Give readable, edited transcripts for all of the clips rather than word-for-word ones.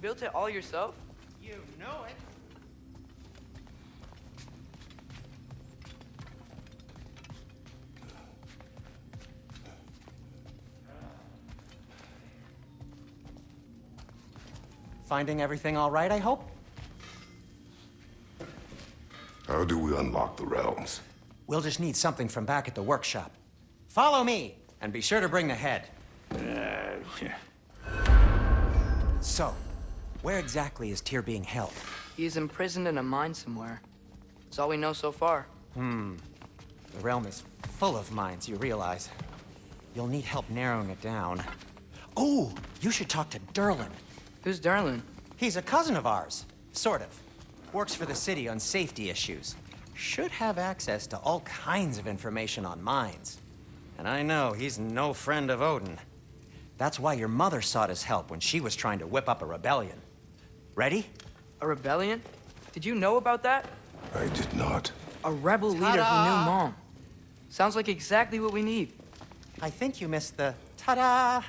built it all yourself? You know it. Finding everything all right, I hope? How do we unlock the realms? We'll just need something from back at the workshop. Follow me, and be sure to bring the head. So, where exactly is Tyr being held? He's imprisoned in a mine somewhere. That's all we know so far. The realm is full of mines, you realize. You'll need help narrowing it down. Oh, you should talk to Derlin. Who's Darlin? He's a cousin of ours, sort of. Works for the city on safety issues. Should have access to all kinds of information on mines. And I know he's no friend of Odin. That's why your mother sought his help when she was trying to whip up a rebellion. Ready? A rebellion? Did you know about that? I did not. A rebel leader who knew Mom. Sounds like exactly what we need. I think you missed the ta-da.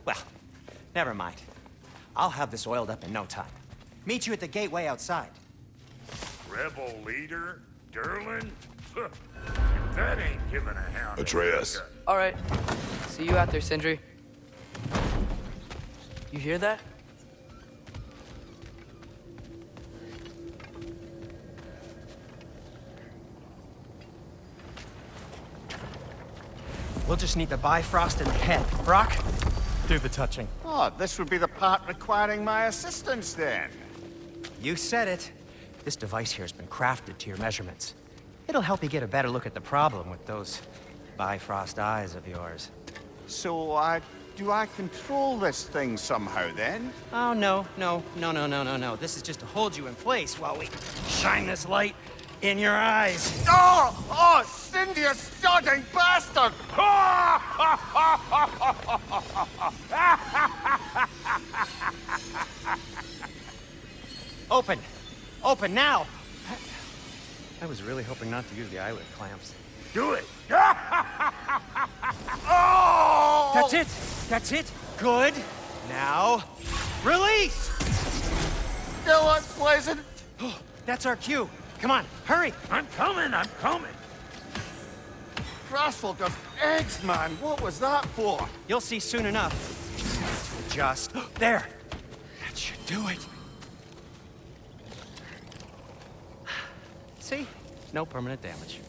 Well, never mind. I'll have this oiled up in no time. Meet you at the gateway outside. Rebel leader? Derlin? That ain't giving a hound. Atreus. All right. See you out there, Sindri. You hear that? We'll just need the Bifrost and the head. Brock, do the touching. Oh, this would be the part requiring my assistance then. You said it. This device here has been crafted to your measurements. It'll help you get a better look at the problem with those Bifrost eyes of yours. So, do I control this thing somehow then? Oh, no. This is just to hold you in place while we shine this light in your eyes. Oh, Cindy, you sodding bastard! Open! Open now! I was really hoping not to use the eyelid clamps. Do it! Oh! That's it! That's it! Good! Now, release! Still unpleasant. That's our cue. Come on, hurry! I'm coming! Crossful of eggs, man. What was that for? You'll see soon enough. Just there. That should do it. See? No permanent damage.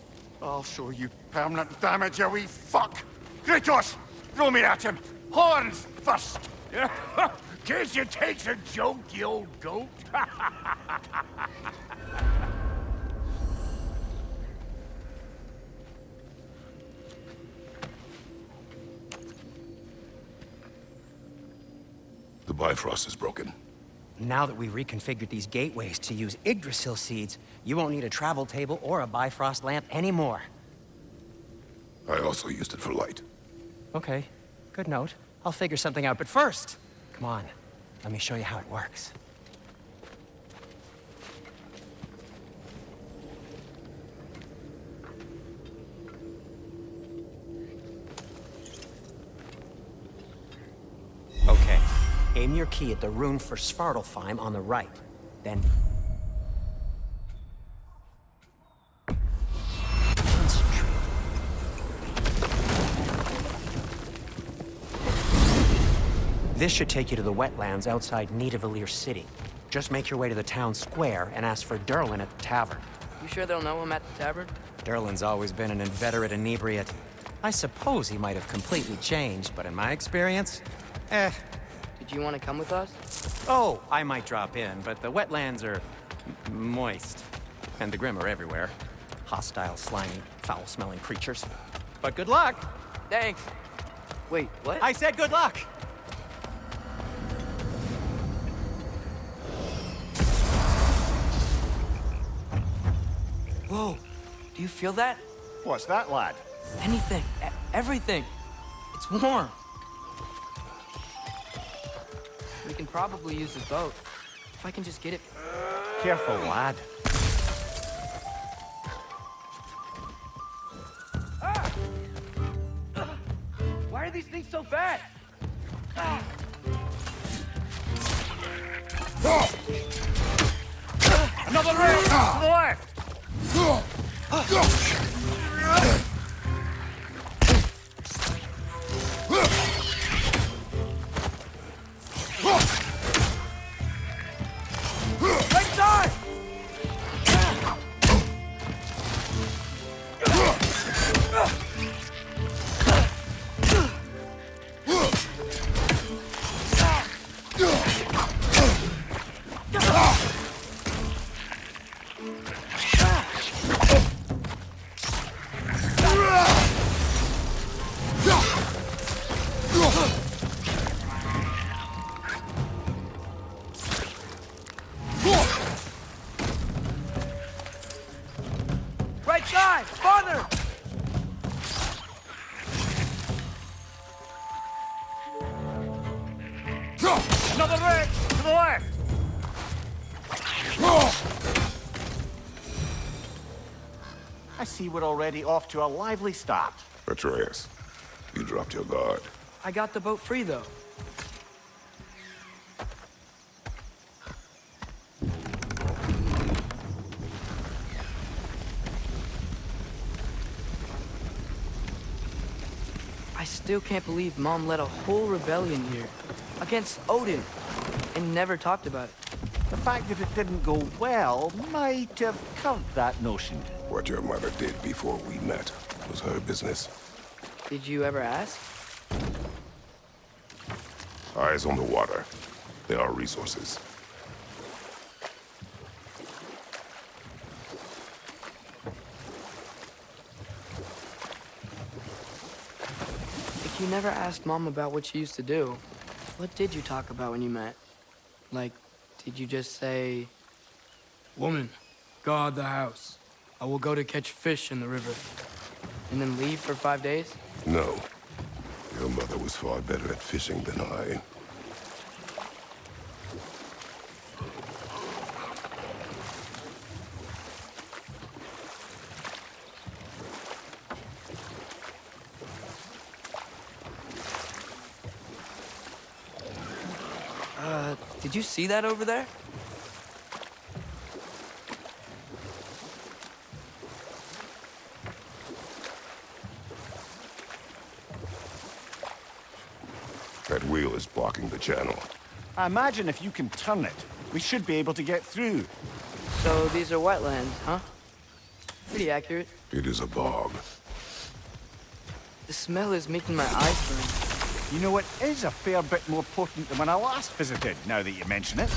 I'll show you permanent damage, you wee fuck. Kratos, throw me at him. Horns first. Guess you takes a joke, you old goat. The Bifrost is broken. Now that we've reconfigured these gateways to use Yggdrasil seeds, you won't need a travel table or a Bifrost lamp anymore. I also used it for light. Okay, good note. I'll figure something out, but first, come on, let me show you how it works. Okay, aim your key at the rune for Svartalfheim on the right, then concentrate. This should take you to the wetlands outside Nidavellir City. Just make your way to the town square and ask for Derlin at the tavern. You sure they'll know him at the tavern? Derlin's always been an inveterate inebriate. I suppose he might have completely changed, but in my experience, Did you want to come with us? Oh, I might drop in, but the wetlands are moist. And the Grim are everywhere. Hostile, slimy, foul-smelling creatures. But good luck! Thanks. Wait, what? I said good luck! Whoa, do you feel that? What's that, lad? Anything, everything. It's warm. We can probably use the boat. If I can just get it. Careful, lad. Why are these things so bad? Another rail to the left! Right side! Right side! Farther! Another rig! To the left! I see we're already off to a lively start. Atreus, you dropped your guard. I got the boat free, though. I still can't believe Mom led a whole rebellion here against Odin and never talked about it. The fact that it didn't go well might have curbed that notion. What your mother did before we met was her business. Did you ever ask? Eyes on the water. There are resources. If you never asked Mom about what she used to do, what did you talk about when you met? Like, did you just say, "Woman, guard the house. I will go to catch fish in the river," and then leave for 5 days? No. Your mother was far better at fishing than I. Did you see that over there? That wheel is blocking the channel. I imagine if you can turn it, we should be able to get through. So these are wetlands, huh? Pretty accurate. It is a bog. The smell is making my eyes burn. You know, it is a fair bit more potent than when I last visited, now that you mention it.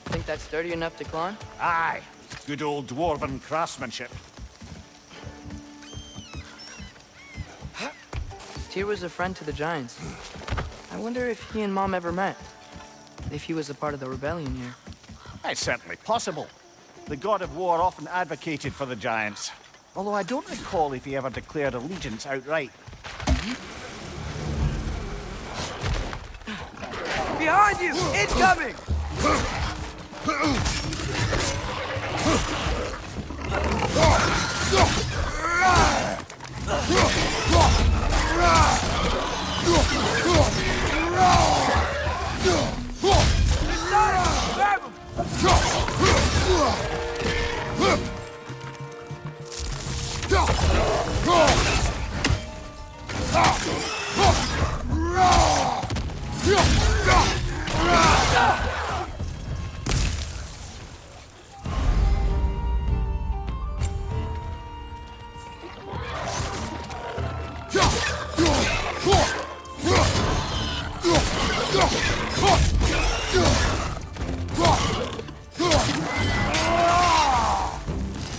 Think that's sturdy enough to climb? Aye, good old dwarven craftsmanship. Tyr was a friend to the Giants. I wonder if he and Mom ever met. If he was a part of the rebellion here. It's certainly possible. The god of war often advocated for the giants. Although I don't recall if he ever declared allegiance outright. Behind you! Incoming! Grab him!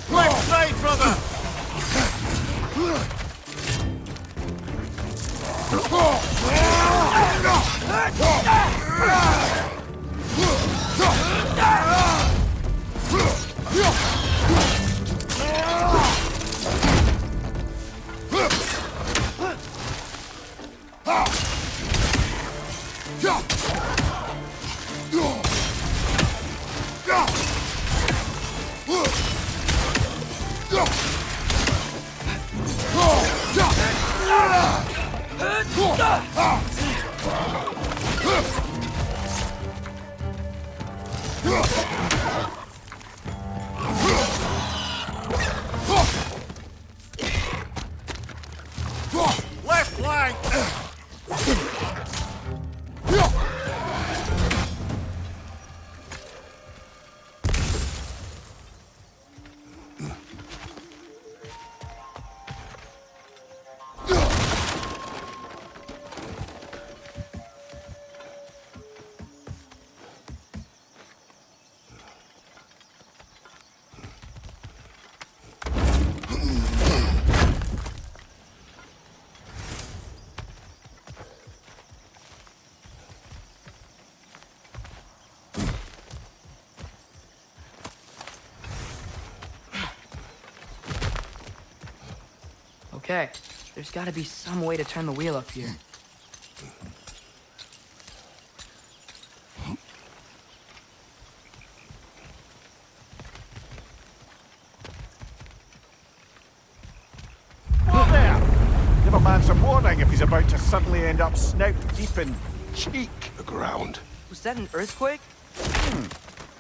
Left side, brother! Left flank! Okay, there's gotta be some way to turn the wheel up here. What there? Give a man some warning if he's about to suddenly end up snout deep in cheek. The ground. Was that an earthquake?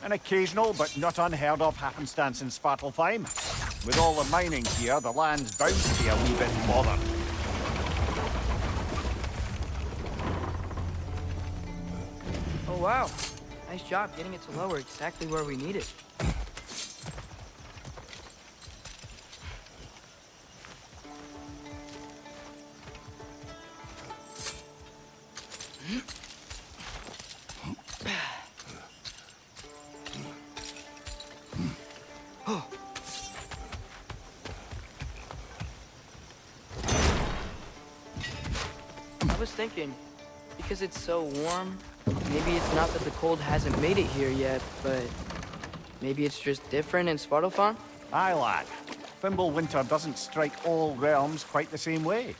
An occasional but not unheard of happenstance in Svartalfheim. With all the mining here, the land's bound to be a wee bit bothered. Oh wow, nice job getting it to lower exactly where we need it. I was thinking, because it's so warm, maybe it's not that the cold hasn't made it here yet, but maybe it's just different in Svartalfheim? Aye, lad. Fimble winter doesn't strike all realms quite the same way.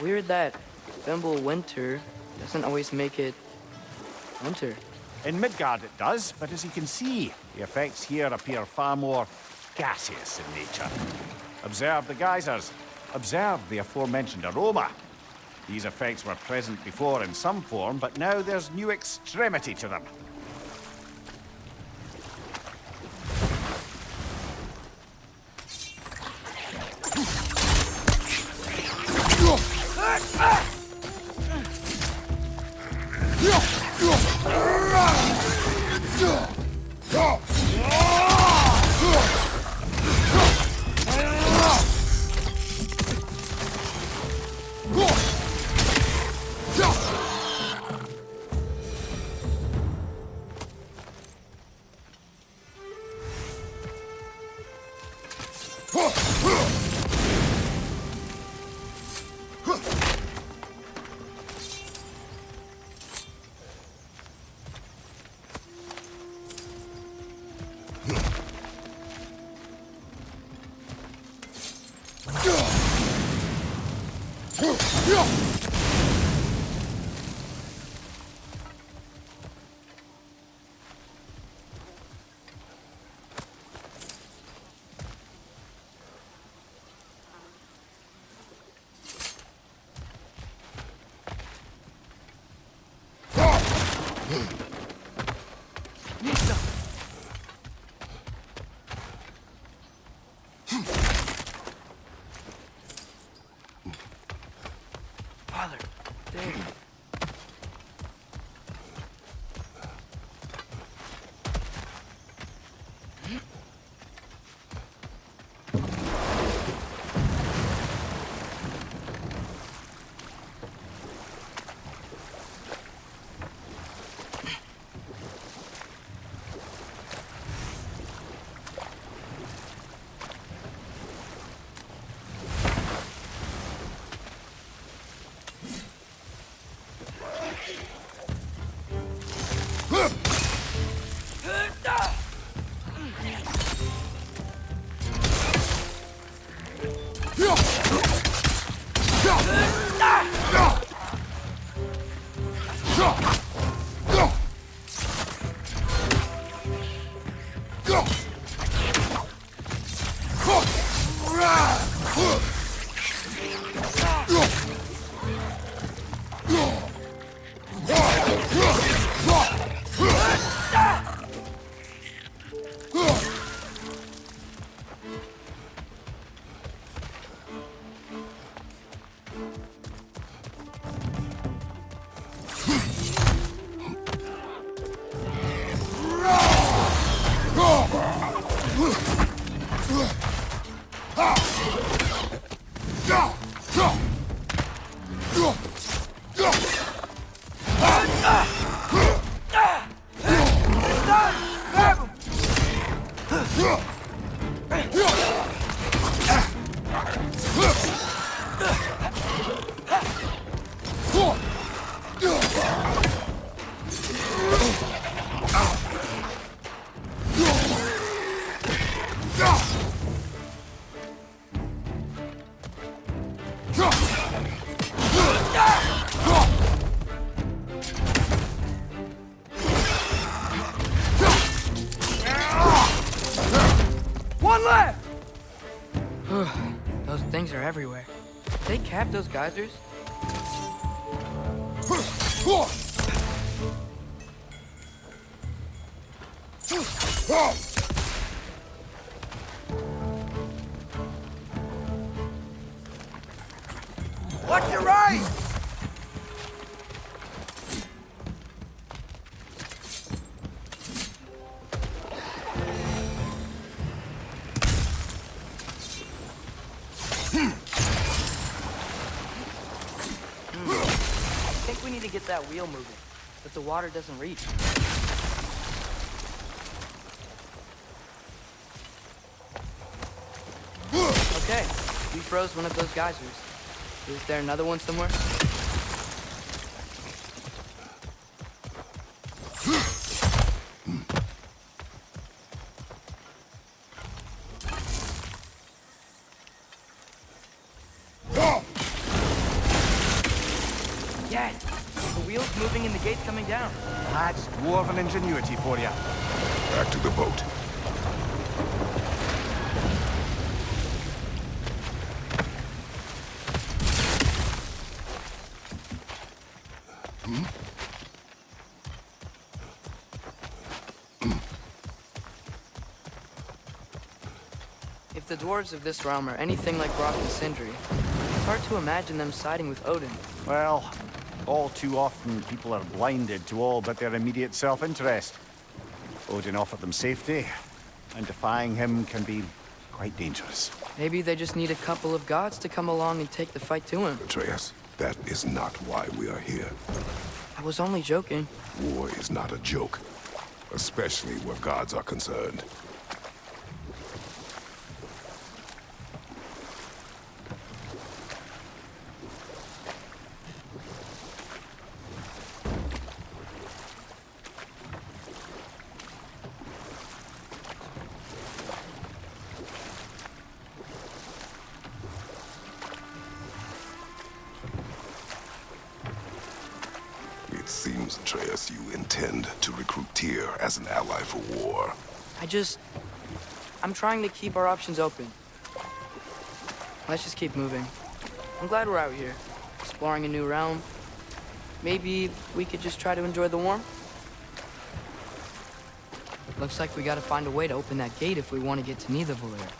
Weird that Fimble winter doesn't always make it winter. In Midgard it does, but as you can see, the effects here appear far more gaseous in nature. Observe the geysers. Observe the aforementioned aroma. These effects were present before in some form, but now there's new extremity to them. Father, there. One left! Those things are everywhere. Did they cap those geysers? Watch your right! I think we need to get that wheel moving, but the water doesn't reach. Okay, we froze one of those geysers. Is there another one somewhere? Yeah, the wheel's moving and the gate's coming down. That's dwarven ingenuity for you. Back to the boat. If the dwarves of this realm are anything like Brock and Sindri, it's hard to imagine them siding with Odin. Well, all too often people are blinded to all but their immediate self-interest. Odin offered them safety, and defying him can be quite dangerous. Maybe they just need a couple of gods to come along and take the fight to him. Atreus, that is not why we are here. I was only joking. War is not a joke, especially where gods are concerned. It seems, Atreus, you intend to recruit Tyr as an ally for war. I'm trying to keep our options open. Let's just keep moving. I'm glad we're out here, exploring a new realm. Maybe we could just try to enjoy the warmth? Looks like we gotta find a way to open that gate if we want to get to Nidavellir.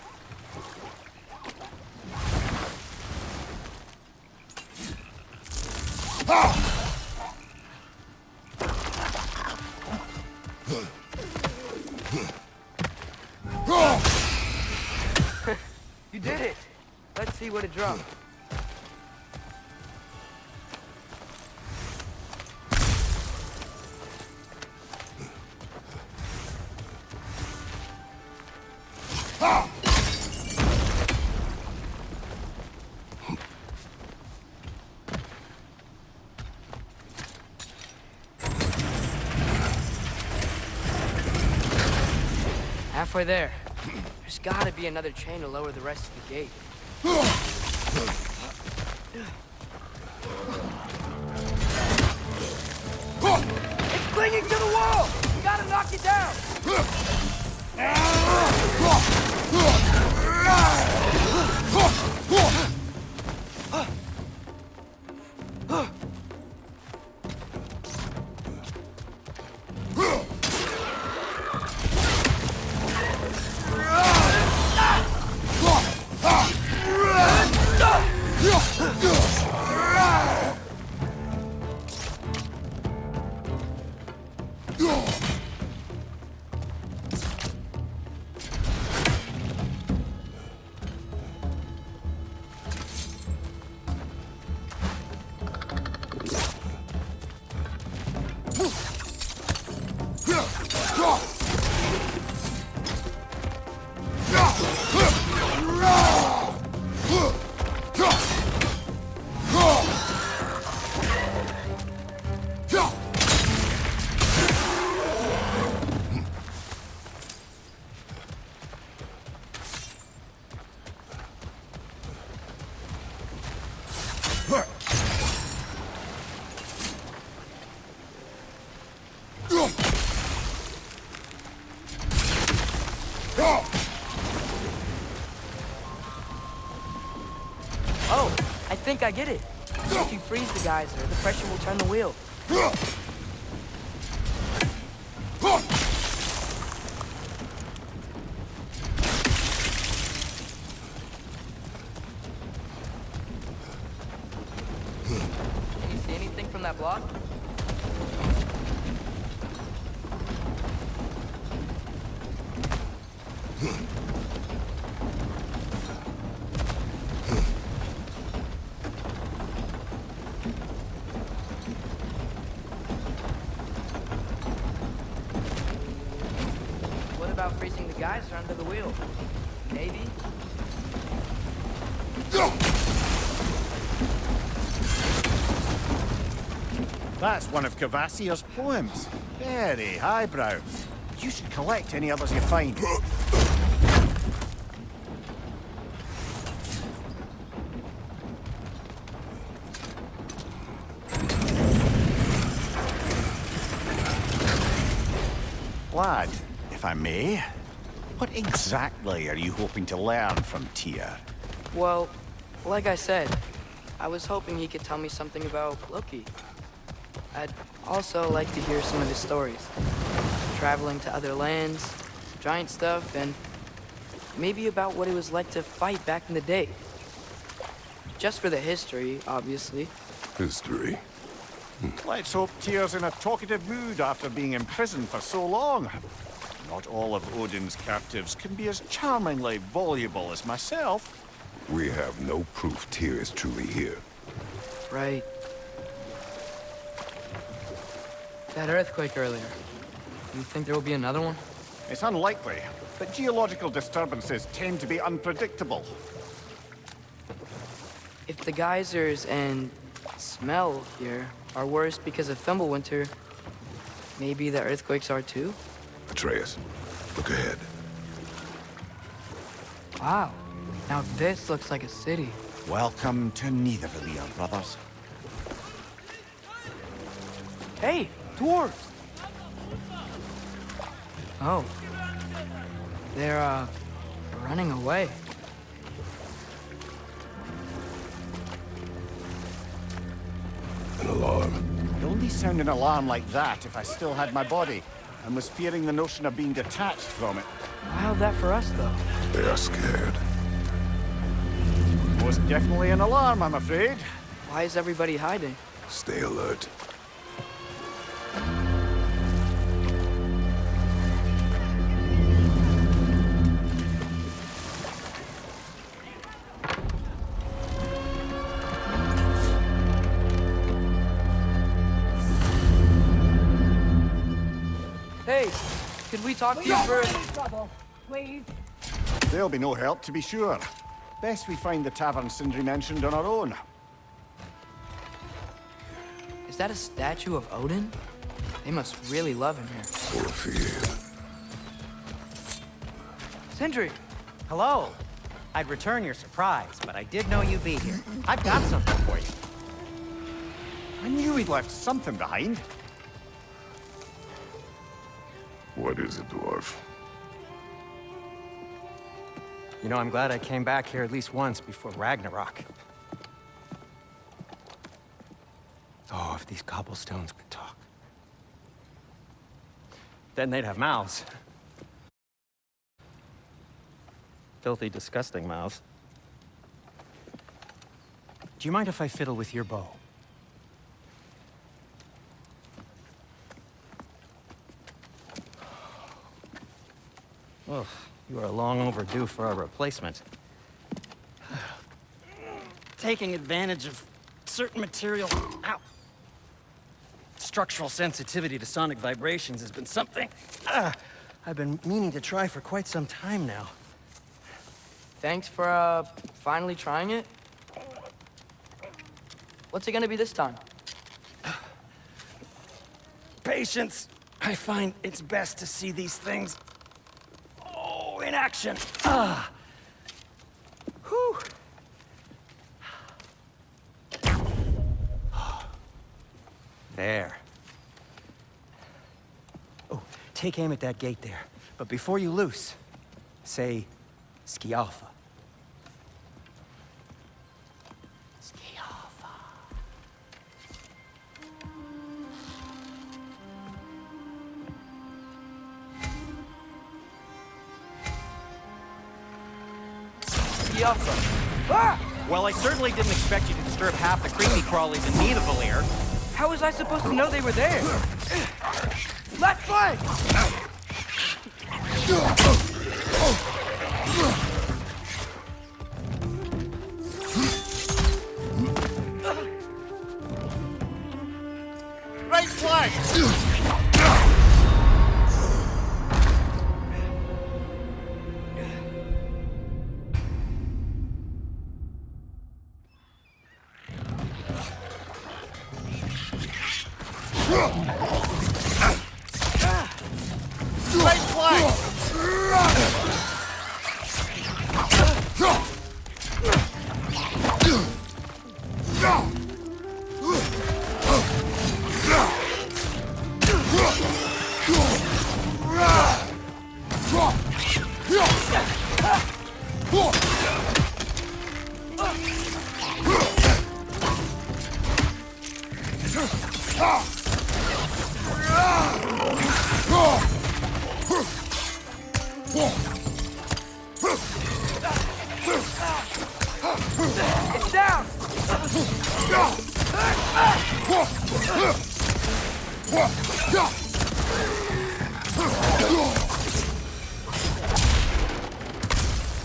You did it! Let's see what it dropped. Halfway there. There's gotta be another chain to lower the rest of the gate. It's clinging to the wall! We gotta knock it down! Oh, I think I get it. If you freeze the geyser, the pressure will turn the wheel. Can you see anything from that block? What about freezing the geyser under the wheel? Maybe? That's one of Cavassier's poems. Very highbrow. You should collect any others you find. Lad, if I may, what exactly are you hoping to learn from Tyr? Well, like I said, I was hoping he could tell me something about Loki. I'd also like to hear some of his stories. Traveling to other lands, giant stuff, and maybe about what it was like to fight back in the day. Just for the history, obviously. History. Let's hope Tyr's in a talkative mood after being imprisoned for so long. Not all of Odin's captives can be as charmingly voluble as myself. We have no proof Tyr is truly here. Right. That earthquake earlier. Do you think there will be another one? It's unlikely, but geological disturbances tend to be unpredictable. If the geysers and smell here are worse because of Fimbulwinter, maybe the earthquakes are too? Atreus, look ahead. Wow. Now this looks like a city. Welcome to Nidavellir, brothers. Hey, dwarves! Oh. They're, running away. An alarm. I'd only sound an alarm like that if I still had my body, and was fearing the notion of being detached from it. Why all that for us, though? They are scared. Most definitely an alarm, I'm afraid. Why is everybody hiding? Stay alert. Hey, could we talk to you for... Trouble, please. There'll be no help, to be sure. Best we find the tavern Sindri mentioned on our own. Is that a statue of Odin? They must really love him here. Full of fear. Sindri! Hello. I'd return your surprise, but I did know you'd be here. I've got something for you. I knew he'd left something behind. What is it, dwarf? You know, I'm glad I came back here at least once before Ragnarok. Oh, if these cobblestones could talk. Then they'd have mouths. Filthy, disgusting mouths. Do you mind if I fiddle with your bow? Oh, you are long overdue for a replacement. Taking advantage of certain material. Ow. Structural sensitivity to sonic vibrations has been something I've been meaning to try for quite some time now. Thanks for, finally trying it. What's it gonna be this time? Patience. I find it's best to see these things in action. Whew. There. Oh, take aim at that gate there. But before you loose, say, Skialfa. Skialfa. Skialfa. Ah! Well, I certainly didn't expect you to disturb half the creepy crawlies in Nidavellir. How was I supposed to know they were there? Left flank! Right flank! Right flank! It's down!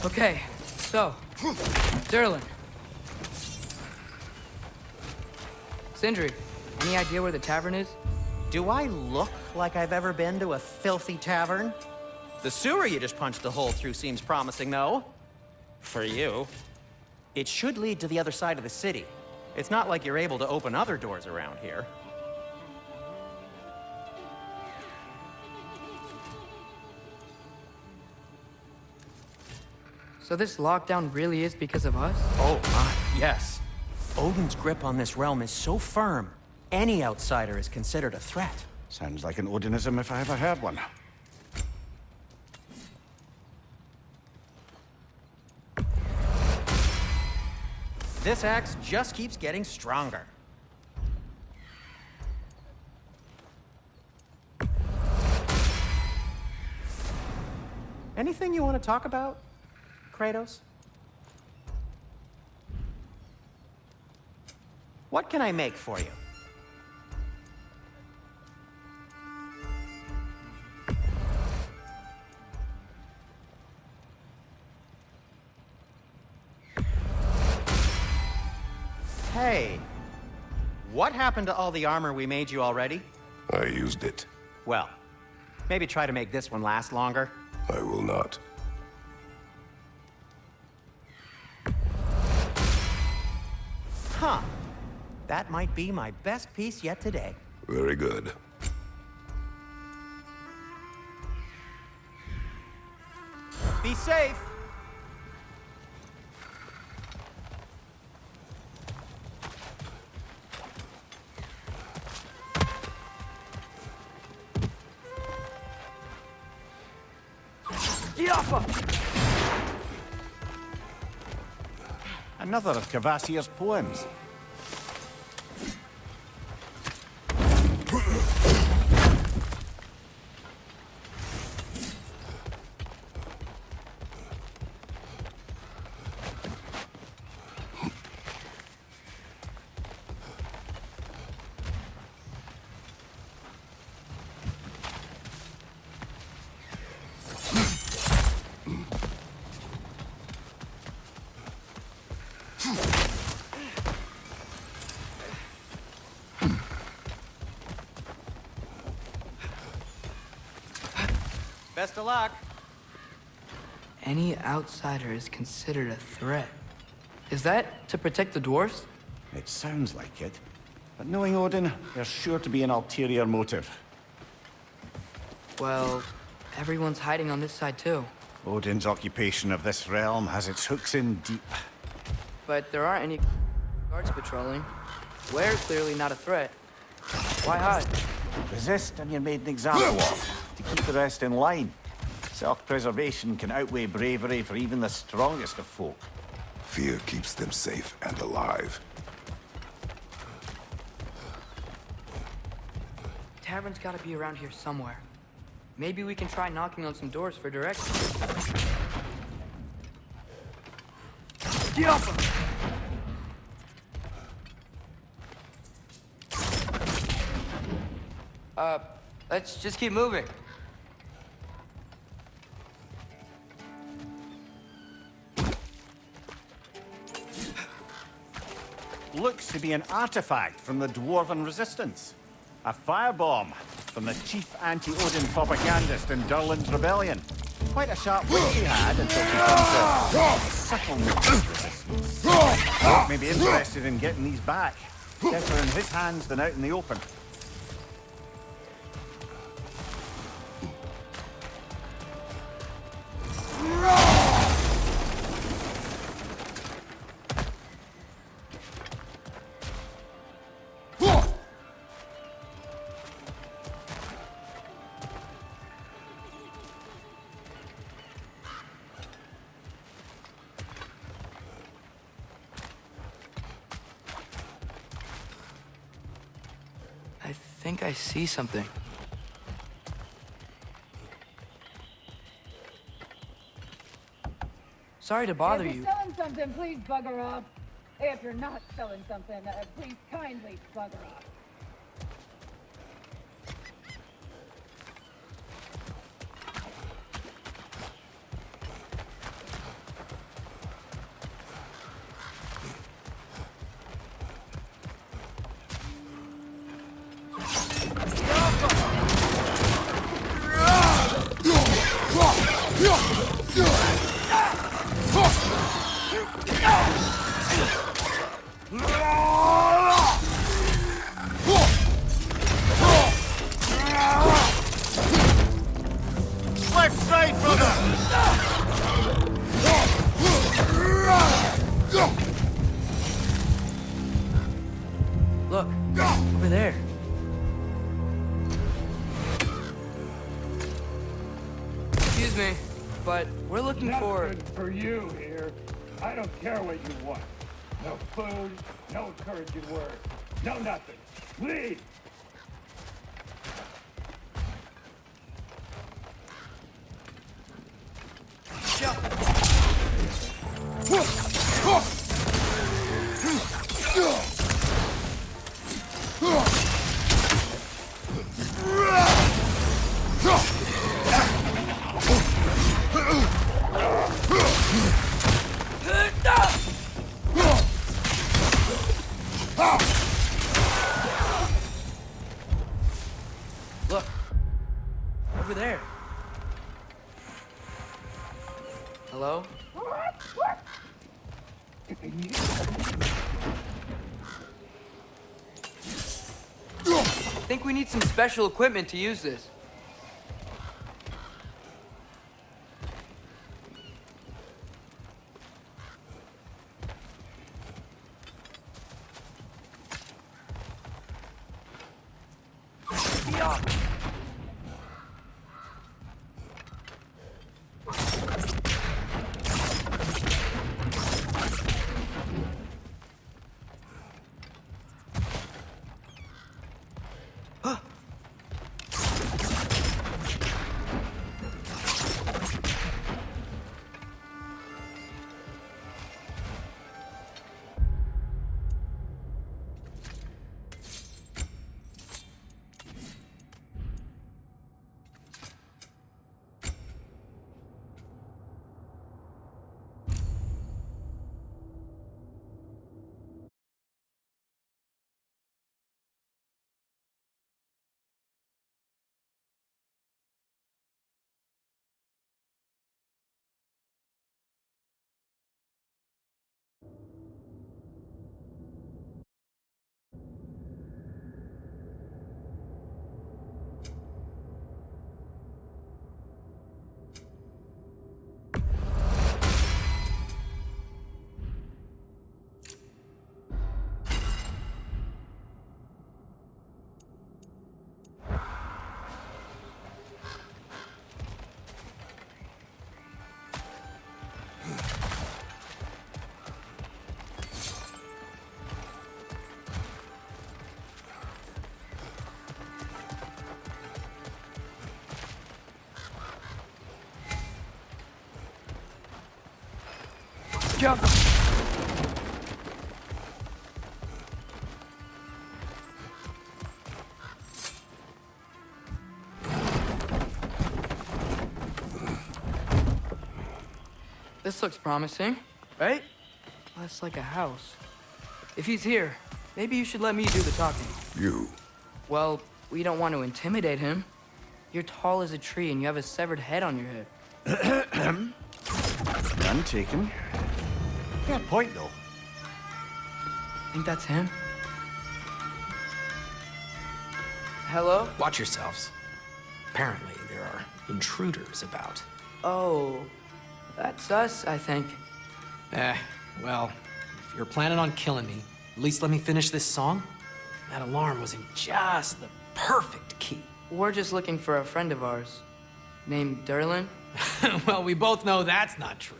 Okay, so, Derlin. Sindri, any idea where the tavern is? Do I look like I've ever been to a filthy tavern? The sewer you just punched a hole through seems promising, though. For you. It should lead to the other side of the city. It's not like you're able to open other doors around here. So this lockdown really is because of us? Oh my, yes. Odin's grip on this realm is so firm, any outsider is considered a threat. Sounds like an Odinism if I ever heard one. This axe just keeps getting stronger. Anything you want to talk about, Kratos? What can I make for you? Hey, what happened to all the armor we made you already? I used it. Well, maybe try to make this one last longer. I will not. Huh. That might be my best piece yet today. Very good. Be safe! Another of Kvasir's poems. Best of luck. Any outsider is considered a threat. Is that to protect the dwarves? It sounds like it. But knowing Odin, there's sure to be an ulterior motive. Well, everyone's hiding on this side too. Odin's occupation of this realm has its hooks in deep. But there aren't any guards patrolling. Blair's clearly not a threat. Why hide? Resist and you're made an example of, to keep the rest in line. Self-preservation can outweigh bravery for even the strongest of folk. Fear keeps them safe and alive. Tavern's gotta be around here somewhere. Maybe we can try knocking on some doors for directions. Get off him! Let's just keep moving. Looks to be an artifact from the Dwarven Resistance. A firebomb from the chief anti-Odin propagandist in Durland's rebellion. Quite a sharp wit he had until he comes to subtle resistance. Folk may be interested in getting these back. Better in his hands than out in the open. I think I see something. Sorry to bother If you. you're selling something, please bugger off. If you're not selling something, please kindly bugger off. Left side, brother! Look, over there. Excuse me, but we're looking for... Nothing for you here. I don't care what you want. No food, no encouraging words, no nothing. Leave! Look, over there. Hello? I think we need some special equipment to use this. Careful. This looks promising, right? That's like a house. If he's here, maybe you should let me do the talking. You. Well, we don't want to intimidate him. You're tall as a tree and you have a severed head on your head. None taken. Fair point, though. Think that's him? Hello? Watch yourselves. Apparently, there are intruders about. Oh, that's us, I think. Well, if you're planning on killing me, at least let me finish this song. That alarm was in just the perfect key. We're just looking for a friend of ours named Derlin. Well, we both know that's not true.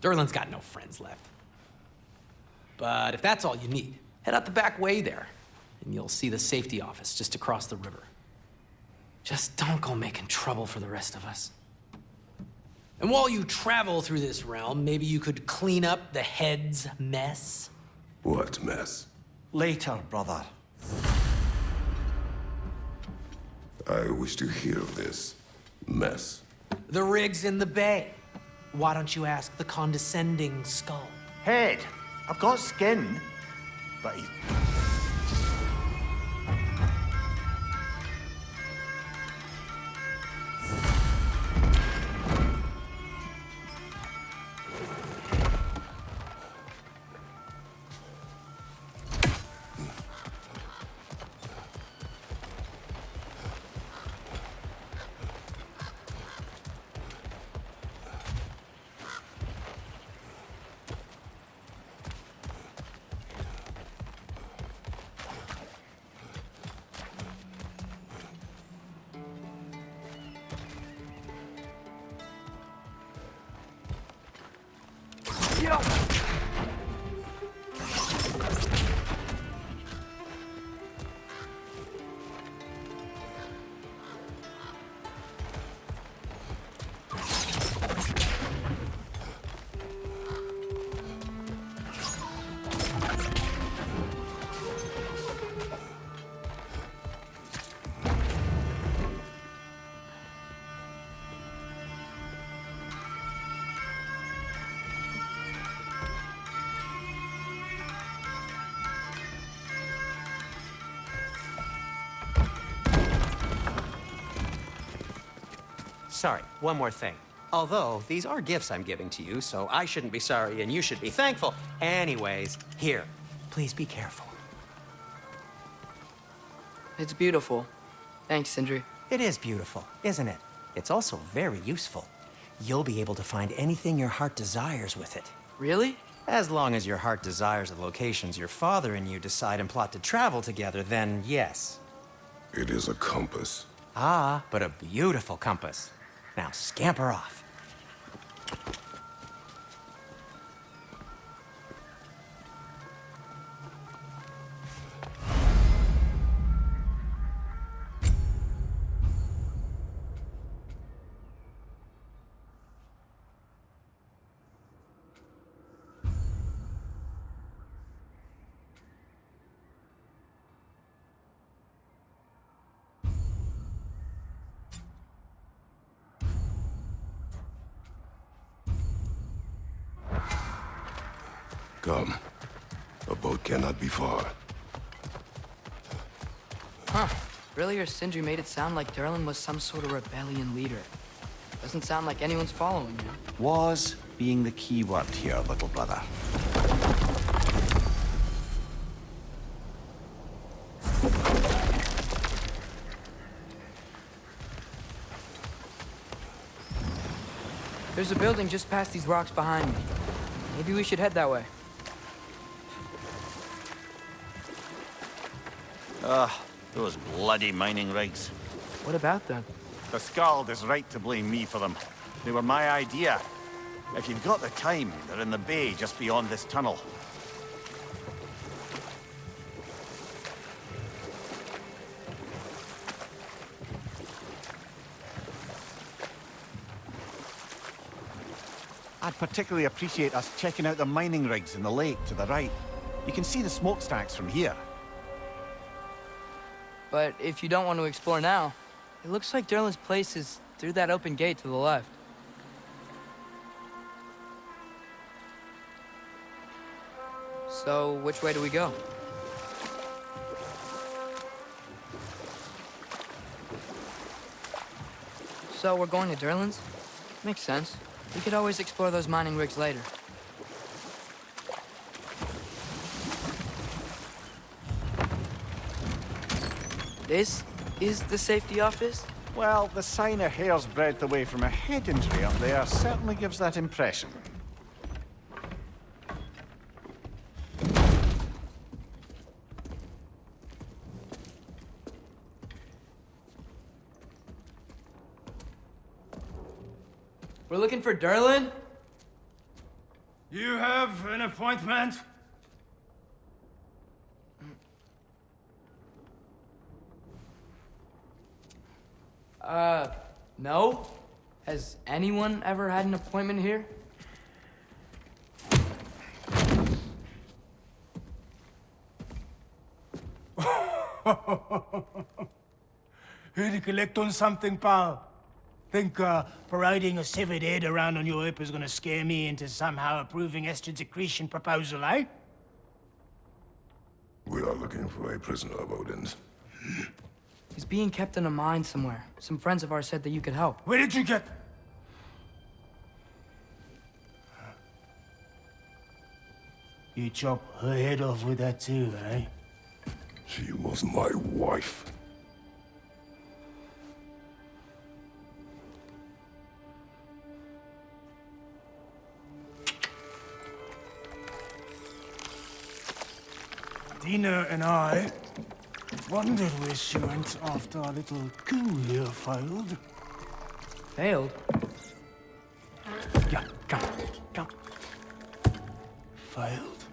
Derlin's got no friends left. But if that's all you need, head out the back way there, and you'll see the safety office just across the river. Just don't go making trouble for the rest of us. And while you travel through this realm, maybe you could clean up the head's mess? What mess? Later, brother. I wish to hear this mess. The rig's in the bay. Why don't you ask the condescending skull? Head. I've got skin. But he's... Sorry, one more thing. Although, these are gifts I'm giving to you, so I shouldn't be sorry and you should be thankful. Anyways, here, please be careful. It's beautiful. Thanks, Sindri. It is beautiful, isn't it? It's also very useful. You'll be able to find anything your heart desires with it. Really? As long as your heart desires the locations your father and you decide and plot to travel together, then yes. It is a compass. Ah, but a beautiful compass. Now scamper off. Come. A boat cannot be far. Huh. Earlier, Sindri made it sound like Derlin was some sort of rebellion leader. Doesn't sound like anyone's following him. Was being the key word here, little brother. There's a building just past these rocks behind me. Maybe we should head that way. Those bloody mining rigs. What about them? The Skald is right to blame me for them. They were my idea. If you've got the time, they're in the bay just beyond this tunnel. I'd particularly appreciate us checking out the mining rigs in the lake to the right. You can see the smokestacks from here. But if you don't want to explore now, it looks like Derlin's place is through that open gate to the left. So, which way do we go? So, we're going to Derlin's? Makes sense. We could always explore those mining rigs later. This is the safety office? Well, the sign a hair's breadth away from a head injury up there certainly gives that impression. We're looking for Derlin? You have an appointment? No. Has anyone ever had an appointment here? Here to collect on something, pal? Think, parading a severed head around on your hip is gonna scare me into somehow approving Esther's accretion proposal, eh? We are looking for a prisoner of Odin's. He's being kept in a mine somewhere. Some friends of ours said that you could help. Where did you get... You chop her head off with that too, eh? She was my wife. Dina and I wondered where she went after our little coup here failed. Failed? Yeah, come. Failed.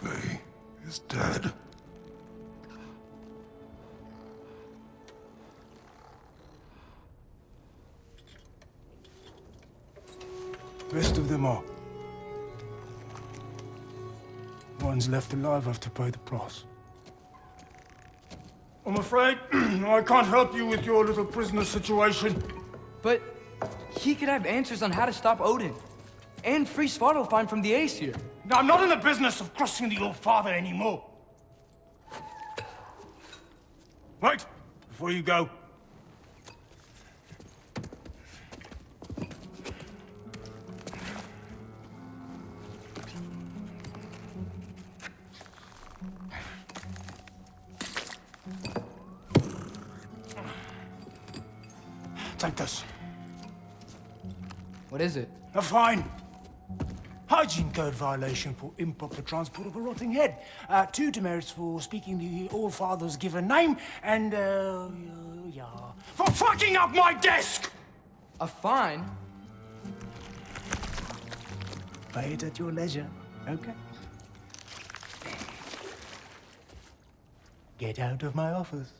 Faye is dead. Rest of them are. Ones left alive have to pay the price. I'm afraid I can't help you with your little prisoner situation. But he could have answers on how to stop Odin. And free Svartalfheim from the Aesir. Now, I'm not in the business of crossing the old father anymore. Wait, before you go. Take this. What is it? A fine. Hygiene code violation for improper transport of a rotting head. 2 demerits for speaking the All-Father's given name, and, yeah. For fucking up my desk! A fine? Pay it at your leisure, okay? Get out of my office.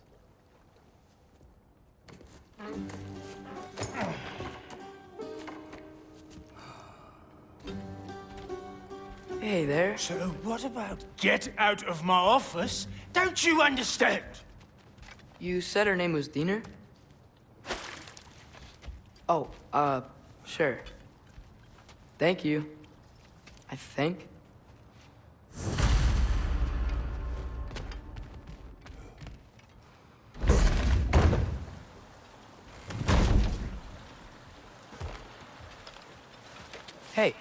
Hey there. So what about get out of my office? Don't you understand? You said her name was Diener? Oh, sure. Thank you. I think. Hey,